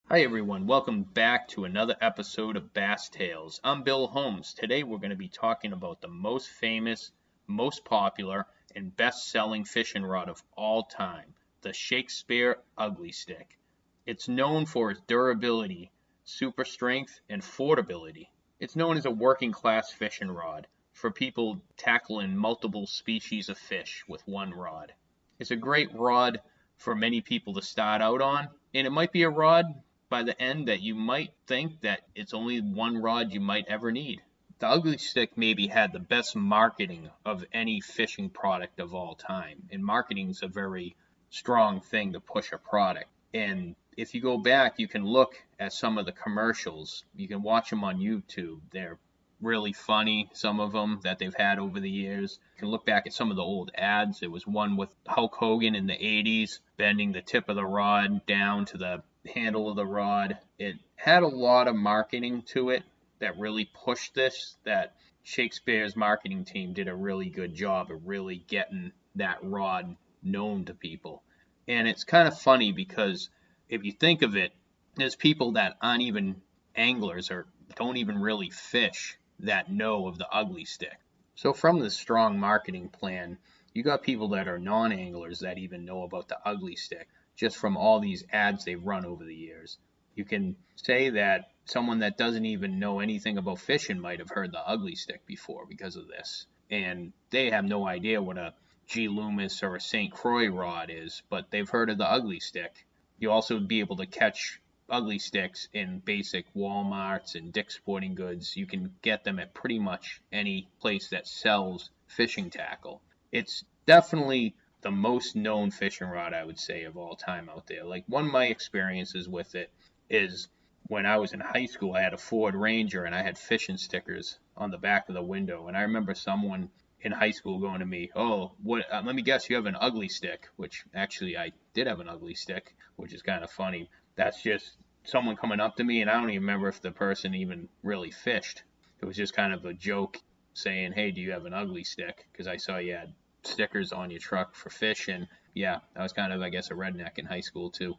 Hi everyone, welcome back to another episode of Bass Tales. I'm Bill Holmes. Today we're going to be talking about the most famous, most popular, and best-selling fishing rod of all time, the Shakespeare Ugly Stik. It's known for its durability, super strength, and fordability. It's known as a working-class fishing rod for people tackling multiple species of fish with one rod. It's a great rod for many people to start out on, and it might be a rod by the end that you might think that it's only one rod you might ever need. The Ugly Stik maybe had the best marketing of any fishing product of all time, and marketing is a very strong thing to push a product. And if you go back, you can look at some of the commercials. You can watch them on YouTube. They're really funny, some of them that they've had over the years. You can look back at some of the old ads. There was one with Hulk Hogan in the 80s, bending the tip of the rod down to the handle of the rod. It had a lot of marketing to it that really pushed this, that Shakespeare's marketing team did a really good job of really getting that rod known to people. And it's kind of funny because if you think of it, there's people that aren't even anglers or don't even really fish that know of the Ugly Stik. So from this strong marketing plan, you got people that are non-anglers that even know about the Ugly Stik just from all these ads they've run over the years. You can say that someone that doesn't even know anything about fishing might have heard the Ugly Stik before because of this. And they have no idea what a G. Loomis or a St. Croix rod is, but they've heard of the Ugly Stik. You'll also be able to catch Ugly Stiks in basic Walmarts and Dick's Sporting Goods. You can get them at pretty much any place that sells fishing tackle. It's definitely the most known fishing rod, I would say, of all time out there. Like, one of my experiences with it is when I was in high school. I had a Ford Ranger and I had fishing stickers on the back of the window. And I remember someone in high school going to me, let me guess, you have an Ugly Stik, which actually I did have an Ugly Stik, which is kind of funny. That's just someone coming up to me, and I don't even remember if the person even really fished. It was just kind of a joke saying, hey, do you have an Ugly Stik? Because I saw you had stickers on your truck for fishing. Yeah, I was kind of, I guess, a redneck in high school too.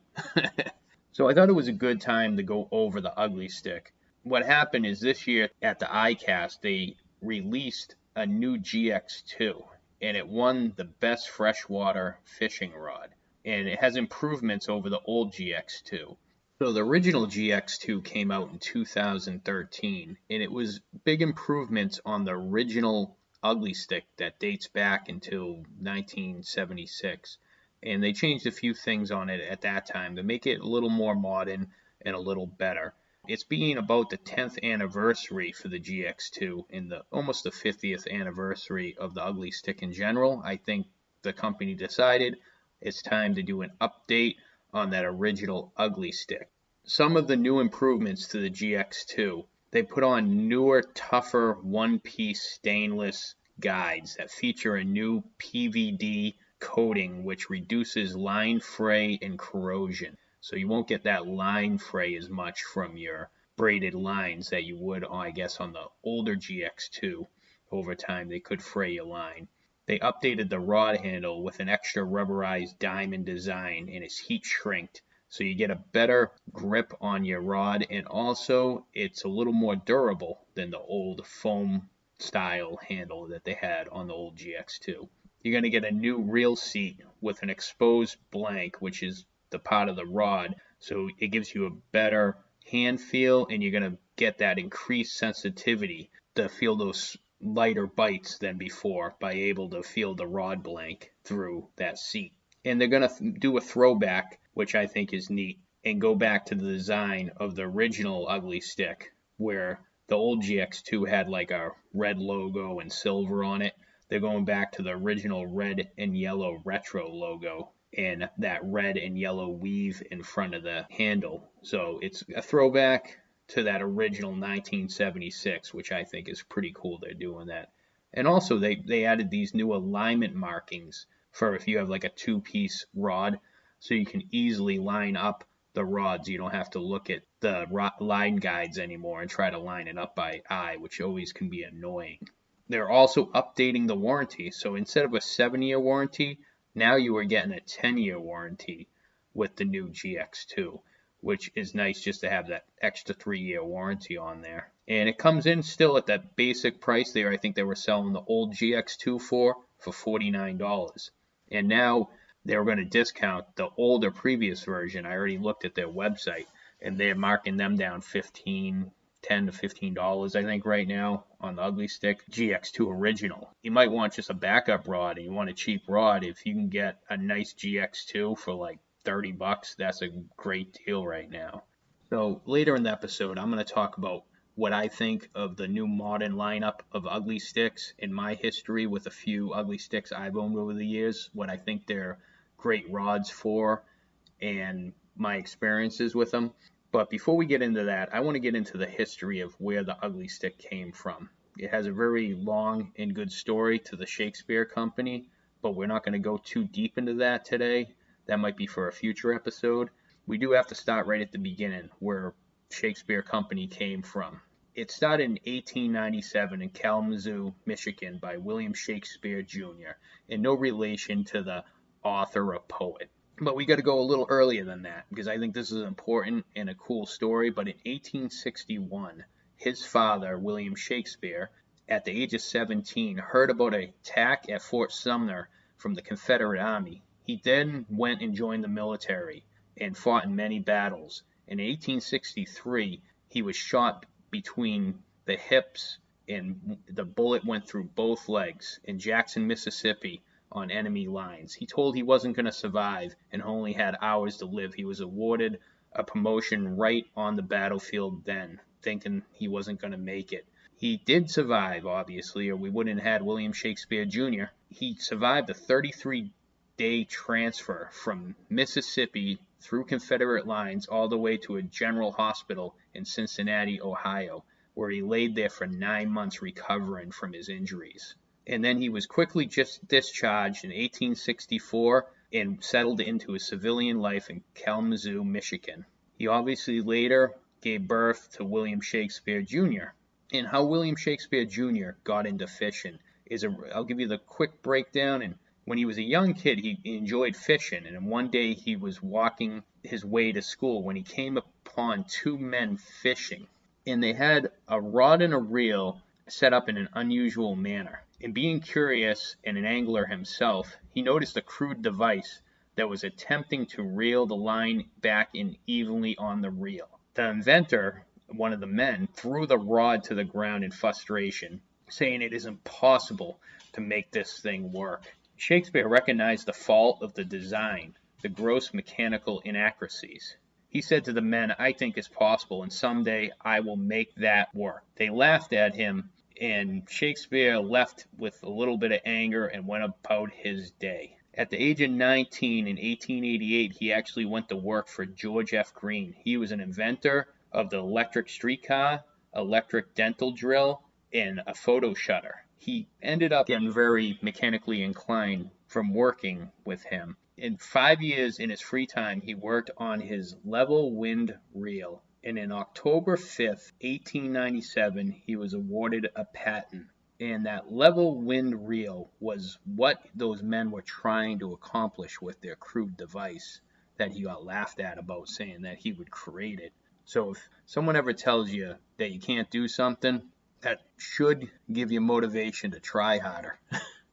So I thought it was a good time to go over the Ugly Stik. What happened is this year at the ICAST, they released a new GX2, and it won the best freshwater fishing rod. And it has improvements over the old GX2. So the original GX2 came out in 2013, and it was big improvements on the original Ugly Stik that dates back until 1976. And they changed a few things on it at that time to make it a little more modern and a little better. It's being about the 10th anniversary for the GX2 and almost the 50th anniversary of the Ugly Stik in general. I think the company decided it's time to do an update on that original Ugly Stik. Some of the new improvements to the GX2, they put on newer, tougher, one-piece stainless guides that feature a new PVD coating which reduces line fray and corrosion. So you won't get that line fray as much from your braided lines that you would, I guess, on the older GX2. Over time, they could fray your line. They updated the rod handle with an extra rubberized diamond design, and it's heat shrinked. So you get a better grip on your rod, and also it's a little more durable than the old foam style handle that they had on the old GX2. You're going to get a new reel seat with an exposed blank, which is the part of the rod. So it gives you a better hand feel, and you're going to get that increased sensitivity to feel those lighter bites than before by able to feel the rod blank through that seat. And they're going to do a throwback, which I think is neat, and go back to the design of the original Ugly Stik, where the old GX2 had like a red logo and silver on it. They're going back to the original red and yellow retro logo and that red and yellow weave in front of the handle. So it's a throwback to that original 1976, which I think is pretty cool they're doing that. And also they added these new alignment markings for if you have like a two-piece rod, so you can easily line up the rods. You don't have to look at the line guides anymore and try to line it up by eye, which always can be annoying. They're also updating the warranty. So instead of a 7-year warranty, now you are getting a 10-year warranty with the new GX2. which is nice just to have that extra 3-year warranty on there. And it comes in still at that basic price there. I think they were selling the old GX2 for $49. And now they're going to discount the older previous version. I already looked at their website, and they're marking them down $10 to $15, I think, right now on the Ugly Stik GX2 original. You might want just a backup rod, and you want a cheap rod. If you can get a nice GX2 for like $30, that's a great deal right now. So later in the episode, I'm going to talk about what I think of the new modern lineup of Ugly Stiks in my history with a few Ugly Stiks I've owned over the years, what I think they're great rods for, and my experiences with them. But before we get into that, I want to get into the history of where the Ugly Stik came from. It has a very long and good story to the Shakespeare Company, but we're not going to go too deep into that today. That might be for a future episode. We do have to start right at the beginning, where Shakespeare Company came from. It started in 1897 in Kalamazoo, Michigan by William Shakespeare Jr., in no relation to the author or poet. But we got to go a little earlier than that, because I think this is important and a cool story. But in 1861, his father, William Shakespeare, at the age of 17, heard about an attack at Fort Sumner from the Confederate Army. He then went and joined the military and fought in many battles. In 1863, he was shot between the hips, and the bullet went through both legs in Jackson, Mississippi, on enemy lines. He told he wasn't going to survive and only had hours to live. He was awarded a promotion right on the battlefield then, thinking he wasn't going to make it. He did survive, obviously, or we wouldn't have had William Shakespeare Jr. He survived a 33-day transfer from Mississippi through Confederate lines all the way to a general hospital in Cincinnati, Ohio, where he laid there for 9 months recovering from his injuries. And then he was quickly just discharged in 1864 and settled into a civilian life in Kalamazoo, Michigan. He obviously later gave birth to William Shakespeare Jr. And how William Shakespeare Jr. got into fishing I'll give you the quick breakdown. And when he was a young kid, he enjoyed fishing. And one day he was walking his way to school when he came upon two men fishing. And they had a rod and a reel set up in an unusual manner. And being curious and an angler himself, he noticed a crude device that was attempting to reel the line back in evenly on the reel. The inventor, one of the men, threw the rod to the ground in frustration, saying it is impossible to make this thing work. Shakespeare recognized the fault of the design, the gross mechanical inaccuracies. He said to the men, "I think it's possible, and someday I will make that work." They laughed at him, and Shakespeare left with a little bit of anger and went about his day. At the age of 19 in 1888, he actually went to work for George F. Green. He was an inventor of the electric streetcar, electric dental drill, and a photo shutter. He ended up getting very mechanically inclined from working with him. In 5 years in his free time, he worked on his level wind reel. And in October 5th, 1897, he was awarded a patent. And that level wind reel was what those men were trying to accomplish with their crude device that he got laughed at about, saying that he would create it. So if someone ever tells you that you can't do something, that should give you motivation to try harder.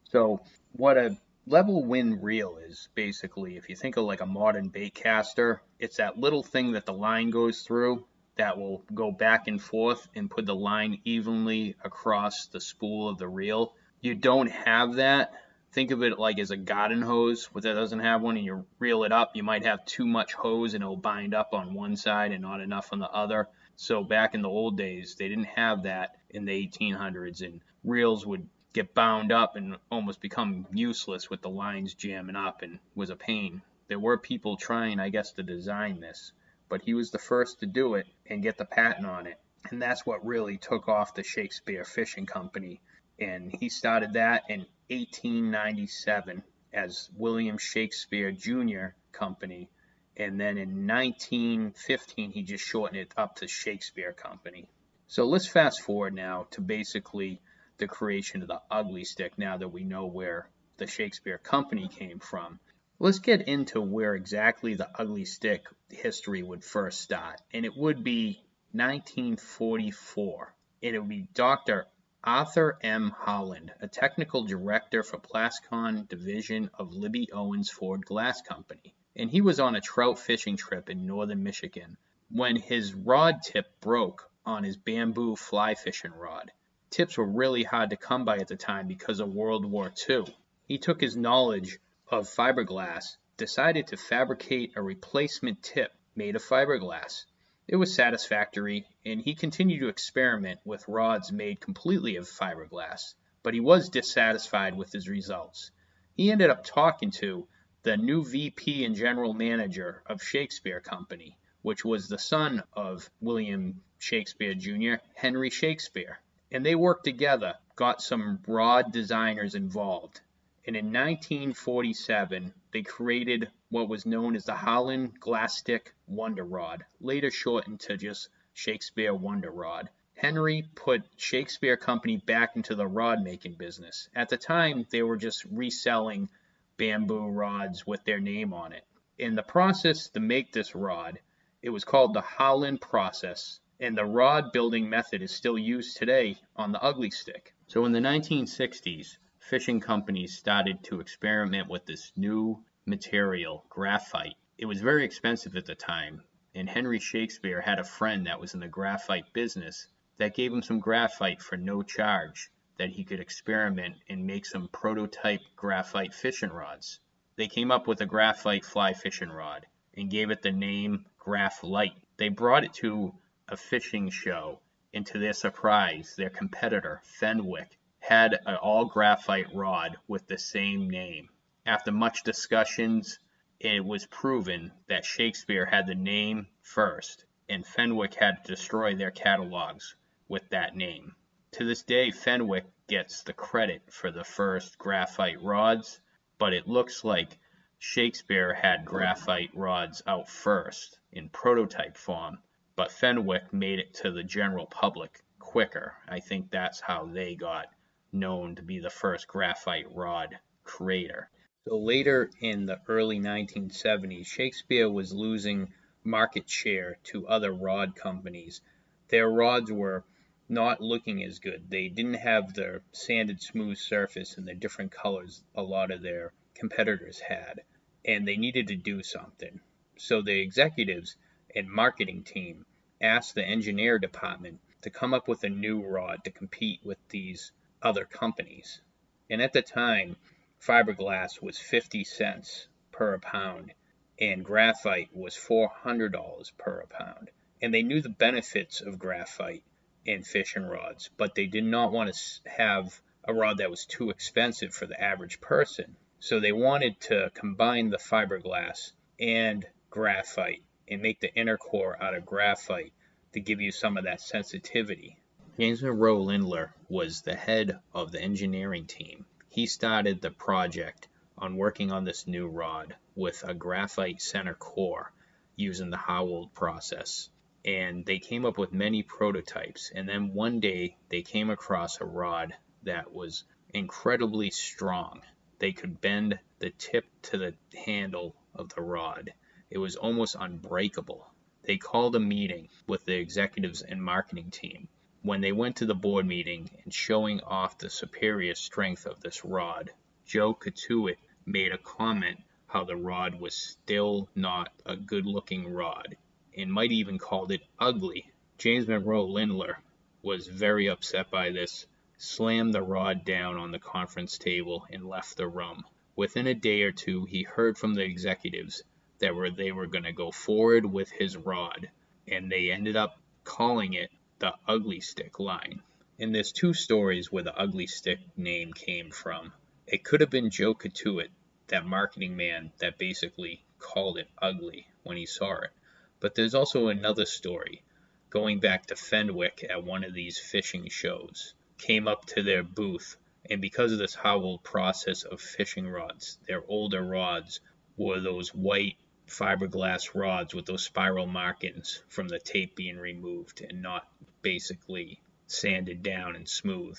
So what a level wind reel is, basically, if you think of like a modern bait caster, it's that little thing that the line goes through that will go back and forth and put the line evenly across the spool of the reel. You don't have that. Think of it like as a garden hose, but that doesn't have one, and you reel it up, you might have too much hose and it'll bind up on one side and not enough on the other. So back in the old days, they didn't have that in the 1800s, and reels would get bound up and almost become useless with the lines jamming up, and was a pain. There were people trying, I guess, to design this, but he was the first to do it and get the patent on it. And that's what really took off the Shakespeare Fishing Company. And he started that in 1897 as William Shakespeare Jr. Company. And then in 1915, he just shortened it up to Shakespeare Company. So let's fast forward now to basically the creation of the Ugly Stik, now that we know where the Shakespeare Company came from. Let's get into where exactly the Ugly Stik history would first start, and it would be 1944, and it would be Dr. Arthur M. Holland, a technical director for Plascon division of Libby Owens Ford Glass Company, and he was on a trout fishing trip in northern Michigan when his rod tip broke on his bamboo fly fishing rod. Tips were really hard to come by at the time because of World War II. He took his knowledge of fiberglass, decided to fabricate a replacement tip made of fiberglass. It was satisfactory, and he continued to experiment with rods made completely of fiberglass, but he was dissatisfied with his results. He ended up talking to the new VP and general manager of Shakespeare Company, which was the son of William Shakespeare Jr., Henry Shakespeare. And they worked together, got some rod designers involved. And in 1947, they created what was known as the Holland Glass Stik Wonder Rod, later shortened to just Shakespeare Wonder Rod. Henry put Shakespeare Company back into the rod making business. At the time, they were just reselling bamboo rods with their name on it. In the process to make this rod, it was called the Holland process, and the rod building method is still used today on the Ugly Stik. So in the 1960s, fishing companies started to experiment with this new material, graphite. It was very expensive at the time, and Henry Shakespeare had a friend that was in the graphite business that gave him some graphite for no charge that he could experiment and make some prototype graphite fishing rods. They came up with a graphite fly fishing rod and gave it the name Graph-Lite. They brought it to a fishing show, and to their surprise, their competitor, Fenwick, had an all graphite rod with the same name. After much discussions, it was proven that Shakespeare had the name first, and Fenwick had to destroy their catalogs with that name. To this day, Fenwick gets the credit for the first graphite rods, but it looks like Shakespeare had graphite rods out first in prototype form, but Fenwick made it to the general public quicker. I think that's how they got known to be the first graphite rod creator. So later in the early 1970s, Shakespeare was losing market share to other rod companies. Their rods were not looking as good. They didn't have the sanded smooth surface and the different colors a lot of their competitors had, and they needed to do something. So the executives and marketing team asked the engineer department to come up with a new rod to compete with these other companies. And at the time, fiberglass was 50 cents per pound and graphite was $400 per pound. And they knew the benefits of graphite in fishing rods, but they did not want to have a rod that was too expensive for the average person. So they wanted to combine the fiberglass and graphite and make the inner core out of graphite to give you some of that sensitivity. James Monroe Lindler was the head of the engineering team. He started the project on working on this new rod with a graphite center core using the Howell process. And they came up with many prototypes. And then one day they came across a rod that was incredibly strong. They could bend the tip to the handle of the rod. It was almost unbreakable. They called a meeting with the executives and marketing team. When they went to the board meeting and showing off the superior strength of this rod, Joe Cotuit made a comment how the rod was still not a good-looking rod and might even called it ugly. James Monroe Lindler was very upset by this, slammed the rod down on the conference table and left the room. Within a day or two, he heard from the executives that they were going to go forward with his rod, and they ended up calling it the Ugly Stik line. And there's two stories where the Ugly Stik name came from. It could have been Joe Cotuit, that marketing man that basically called it ugly when he saw it. But there's also another story, going back to Fenwick at one of these fishing shows, came up to their booth, and because of this Howell process of fishing rods, their older rods were those white fiberglass rods with those spiral markings from the tape being removed and not basically sanded down and smooth.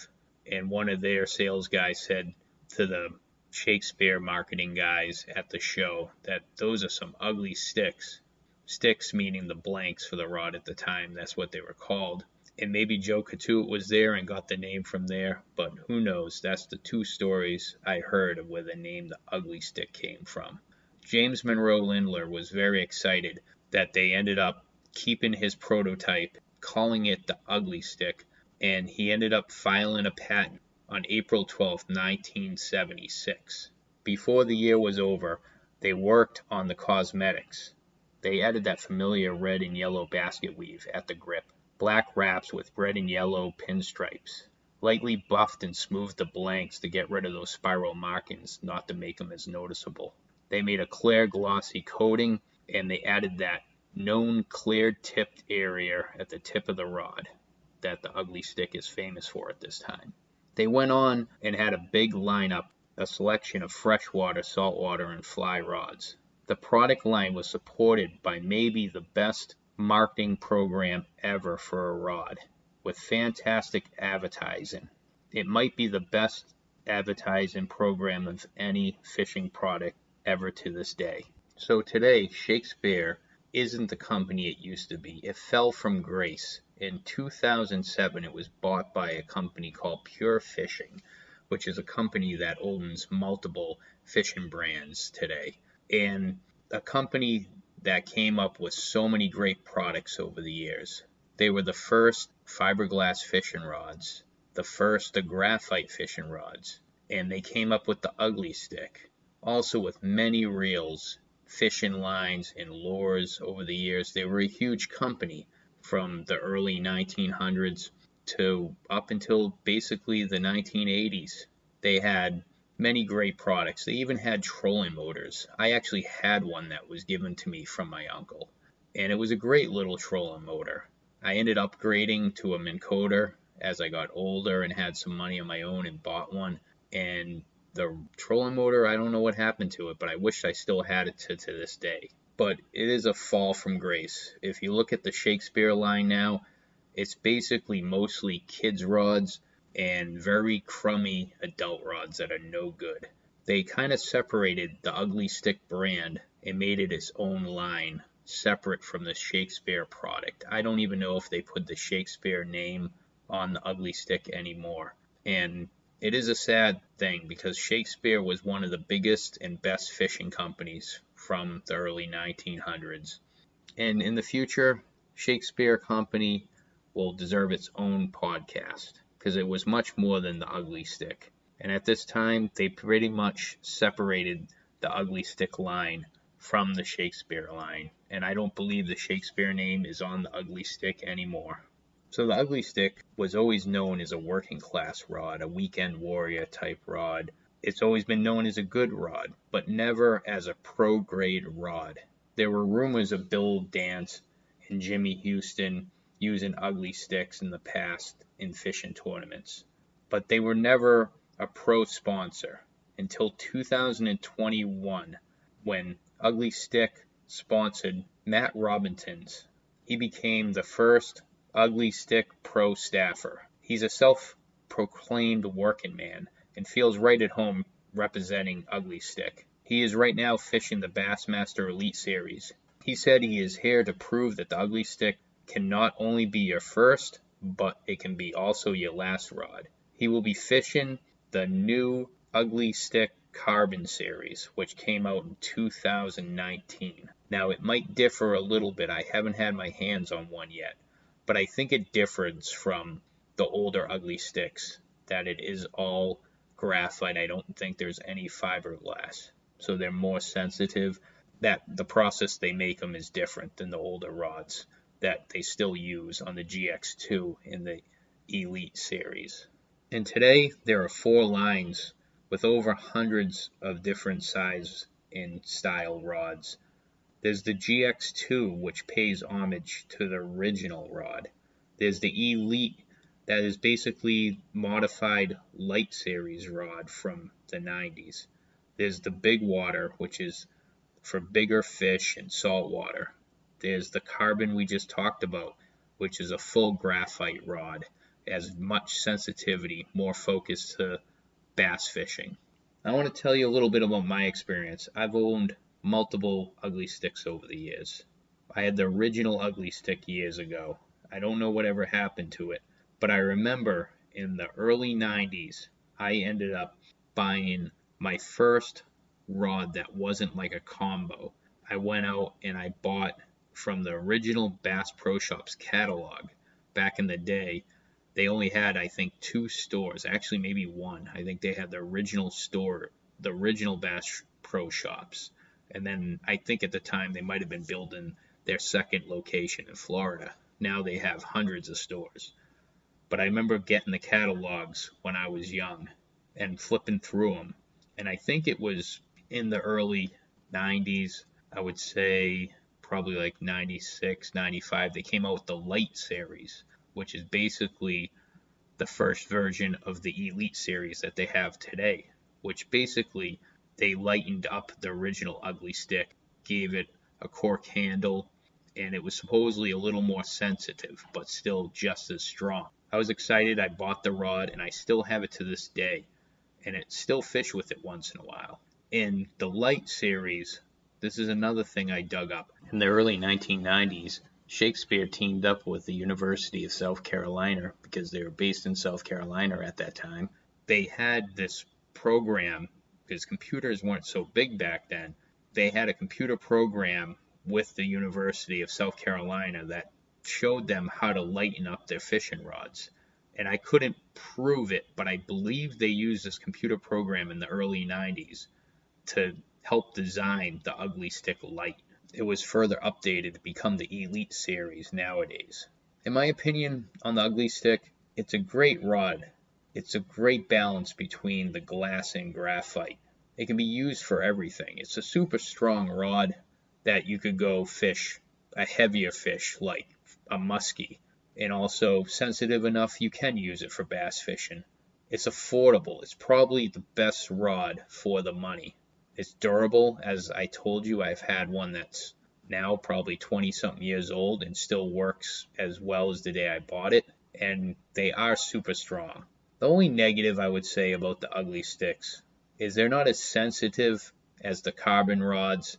And one of their sales guys said to the Shakespeare marketing guys at the show that those are some ugly sticks. Sticks meaning the blanks for the rod at the time. That's what they were called. And maybe Joe Couture was there and got the name from there, but who knows? That's the two stories I heard of where the name the Ugly Stik came from. James Monroe Lindler was very excited that they ended up keeping his prototype, calling it the Ugly Stik, and he ended up filing a patent on April 12, 1976. Before the year was over, they worked on the cosmetics. They added that familiar red and yellow basket weave at the grip, black wraps with red and yellow pinstripes, lightly buffed and smoothed the blanks to get rid of those spiral markings, not to make them as noticeable. They made a clear glossy coating, and they added that known clear tipped area at the tip of the rod that the Ugly Stik is famous for at this time. They went on and had a big lineup, a selection of freshwater, saltwater, and fly rods. The product line was supported by maybe the best marketing program ever for a rod, with fantastic advertising. It might be the best advertising program of any fishing product ever to this day. So today, Shakespeare isn't the company it used to be. It fell from grace. In 2007, it was bought by a company called Pure Fishing, which is a company that owns multiple fishing brands today. And a company that came up with so many great products over the years. They were the first fiberglass fishing rods, the first the graphite fishing rods, and they came up with the Ugly Stik. Also with many reels, fishing lines, and lures over the years. They were a huge company from the early 1900s to up until basically the 1980s. They had many great products. They even had trolling motors. I actually had one that was given to me from my uncle, and it was a great little trolling motor. I ended up upgrading to a Minn Kota as I got older and had some money on my own and bought one. And the trolling motor, I don't know what happened to it, but I wish I still had it to this day. But it is a fall from grace. If you look at the Shakespeare line now, it's basically mostly kids' rods and very crummy adult rods that are no good. They kind of separated the Ugly Stik brand and made it its own line, separate from the Shakespeare product. I don't even know if they put the Shakespeare name on the Ugly Stik anymore. And it is a sad thing because Shakespeare was one of the biggest and best fishing companies from the early 1900s. And in the future, Shakespeare Company will deserve its own podcast because it was much more than the Ugly Stik. And at this time, they pretty much separated the Ugly Stik line from the Shakespeare line. And I don't believe the Shakespeare name is on the Ugly Stik anymore. So the Ugly Stik was always known as a working class rod, a weekend warrior type rod. It's always been known as a good rod, but never as a pro grade rod. There were rumors of Bill Dance and Jimmy Houston using Ugly Stiks in the past in fishing tournaments, but they were never a pro sponsor until 2021 when Ugly Stik sponsored Matt Robinson's. He became the first Ugly Stik pro staffer. He's a self-proclaimed working man and feels right at home representing Ugly Stik. He is right now fishing the Bassmaster Elite Series. He said he is here to prove that the Ugly Stik can not only be your first, but it can be also your last rod. He will be fishing the new Ugly Stik Carbon Series, which came out in 2019. Now, it might differ a little bit. I haven't had my hands on one yet, but I think it differs from the older Ugly Stiks, that it is all graphite. I don't think there's any fiberglass, so they're more sensitive. That the process they make them is different than the older rods that they still use on the GX2 in the Elite series. And today there are 4 lines with over hundreds of different size and style rods. There's the GX2, which pays homage to the original rod. There's the Elite, that is basically modified light series rod from the 90s. There's the Big Water, which is for bigger fish and saltwater. There's the Carbon we just talked about, which is a full graphite rod, has much sensitivity, more focused to bass fishing. I want to tell you a little bit about my experience. I've owned multiple Ugly Stiks over the years. I had the original Ugly Stik years ago. I don't know whatever happened to it, but I remember in the early 90s, I ended up buying my first rod that wasn't like a combo. I went out and I bought from the original Bass Pro Shops catalog back in the day. They only had, I think, 2 stores, actually maybe one. I think they had the original store, the original Bass Pro Shops. And then I think at the time they might have been building their second location in Florida. Now they have hundreds of stores. But I remember getting the catalogs when I was young and flipping through them. And I think it was in the early 90s, I would say probably like 96, 95, they came out with the Light series, which is basically the first version of the Elite series that they have today, which basically they lightened up the original Ugly Stik, gave it a cork handle, and it was supposedly a little more sensitive, but still just as strong. I was excited. I bought the rod, and I still have it to this day, and it still fish with it once in a while. In the Light series, this is another thing I dug up. In the early 1990s, Shakespeare teamed up with the University of South Carolina, because they were based in South Carolina at that time. They had this program, because computers weren't so big back then. They had a computer program with the University of South Carolina that showed them how to lighten up their fishing rods. And I couldn't prove it, but I believe they used this computer program in the early 90s to help design the Ugly Stik Light. It was further updated to become the Elite series nowadays. In my opinion on the Ugly Stik, it's a great rod. It's a great balance between the glass and graphite. It can be used for everything. It's a super strong rod that you could go fish a heavier fish like a muskie, and also sensitive enough you can use it for bass fishing. It's affordable. It's probably the best rod for the money. It's durable. As I told you, I've had one that's now probably 20-something years old and still works as well as the day I bought it, and they are super strong. The only negative I would say about the Ugly Stiks is they're not as sensitive as the carbon rods.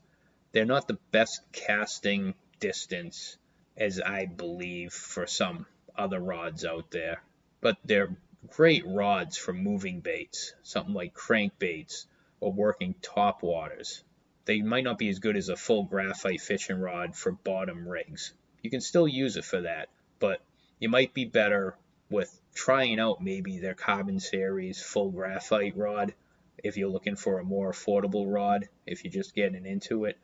They're not the best casting distance as I believe for some other rods out there, but they're great rods for moving baits, something like crankbaits or working top waters. They might not be as good as a full graphite fishing rod for bottom rigs. You can still use it for that, but you might be better with trying out maybe their Carbon Series full graphite rod if you're looking for a more affordable rod, if you're just getting into it,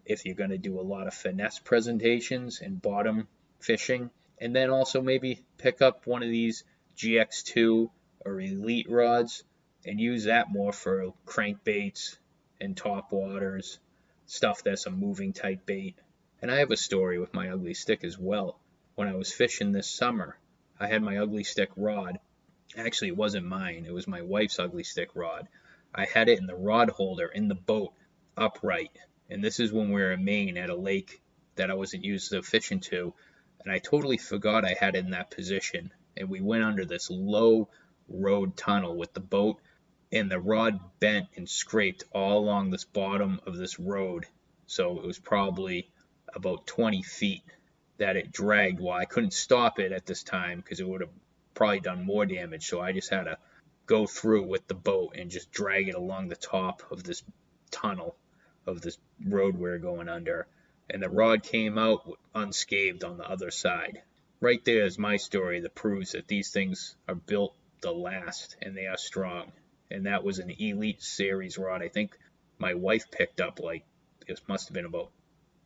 if you're going to do a lot of finesse presentations and bottom fishing, and then also maybe pick up one of these GX2 or Elite rods and use that more for crankbaits and top waters, stuff that's a moving type bait. And I have a story with my Ugly Stik as well. When I was fishing this summer, I had my Ugly Stik rod. Actually, it wasn't mine. It was my wife's Ugly Stik rod. I had it in the rod holder in the boat, upright. And this is when we were in Maine at a lake that I wasn't used to fishing to. And I totally forgot I had it in that position. And we went under this low road tunnel with the boat, and the rod bent and scraped all along this bottom of this road. So it was probably about 20 feet that it dragged. Well, I couldn't stop it at this time because it would have probably done more damage. So I just had to go through with the boat and just drag it along the top of this tunnel of this road we were going under. And the rod came out unscathed on the other side. Right there is my story that proves that these things are built to last and they are strong. And that was an Elite series rod. I think my wife picked up, like, it must have been about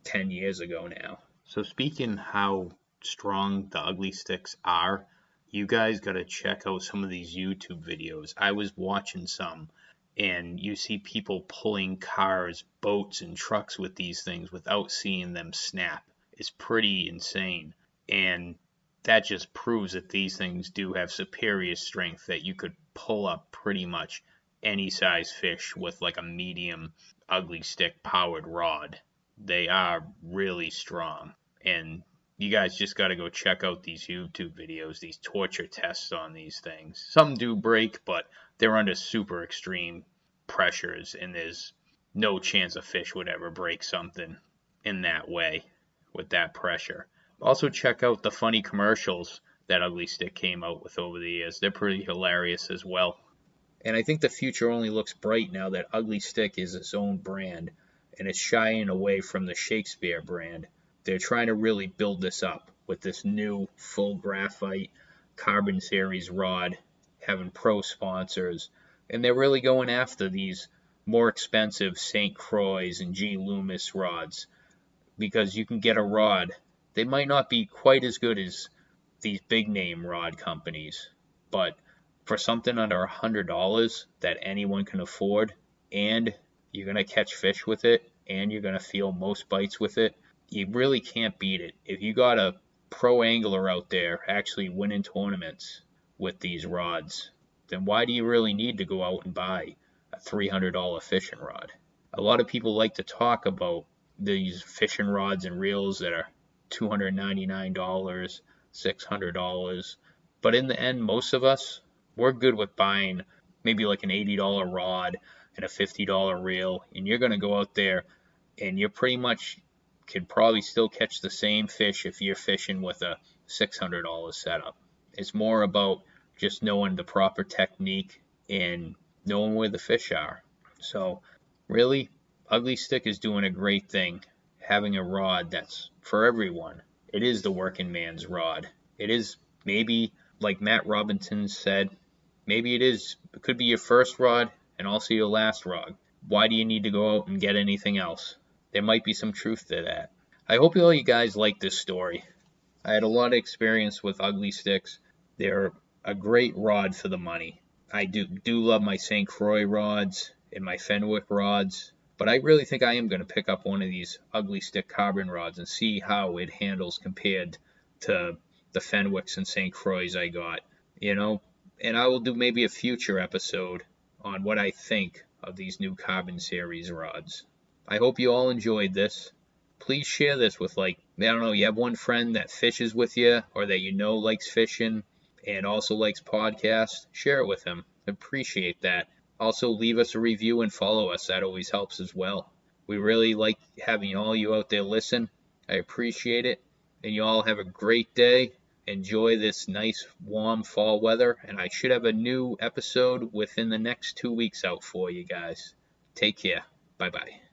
10 years ago now. So speaking how strong the Ugly Stiks are, you guys got to check out some of these YouTube videos. I was watching some, and you see people pulling cars, boats, and trucks with these things without seeing them snap. It's pretty insane. And that just proves that these things do have superior strength, that you could pull up pretty much any size fish with like a medium Ugly Stik powered rod. They are really strong, and you guys just got to go check out these YouTube videos, these torture tests on these things. Some do break, but they're under super extreme pressures, and there's no chance a fish would ever break something in that way with that pressure. Also check out the funny commercials that Ugly Stik came out with over the years. They're pretty hilarious as well. And I think the future only looks bright now that Ugly Stik is its own brand and it's shying away from the Shakespeare brand. They're trying to really build this up with this new full graphite carbon series rod, having pro sponsors, and they're really going after these more expensive St. Croix and G. Loomis rods because you can get a rod. They might not be quite as good as these big name rod companies, but for something under $100 that anyone can afford, and you're going to catch fish with it, and you're going to feel most bites with it, you really can't beat it. If you got a pro angler out there actually winning tournaments with these rods, then why do you really need to go out and buy a $300 fishing rod? A lot of people like to talk about these fishing rods and reels that are $299, $600, but in the end, most of us, we're good with buying maybe like an $80 rod and a $50 reel, and you're going to go out there and you pretty much can probably still catch the same fish if you're fishing with a $600 setup. It's more about just knowing the proper technique and knowing where the fish are. So really, Ugly Stik is doing a great thing, having a rod that's for everyone. It is the working man's rod. It is maybe, like Matt Robinson said, maybe it could be your first rod and also your last rod. Why do you need to go out and get anything else? There might be some truth to that. I hope all you guys like this story. I had a lot of experience with Ugly Stiks. They're a great rod for the money. I do love my St. Croix rods and my Fenwick rods, but I really think I am going to pick up one of these Ugly Stik carbon rods and see how it handles compared to the Fenwicks and St. Croix I got, and I will do maybe a future episode on what I think of these new carbon series rods. I hope you all enjoyed this. Please share this with, you have one friend that fishes with you or that likes fishing and also likes podcasts. Share it with him. Appreciate that. Also, leave us a review and follow us. That always helps as well. We really like having all you out there listen. I appreciate it. And you all have a great day. Enjoy this nice warm fall weather. And I should have a new episode within the next 2 weeks out for you guys. Take care. Bye-bye.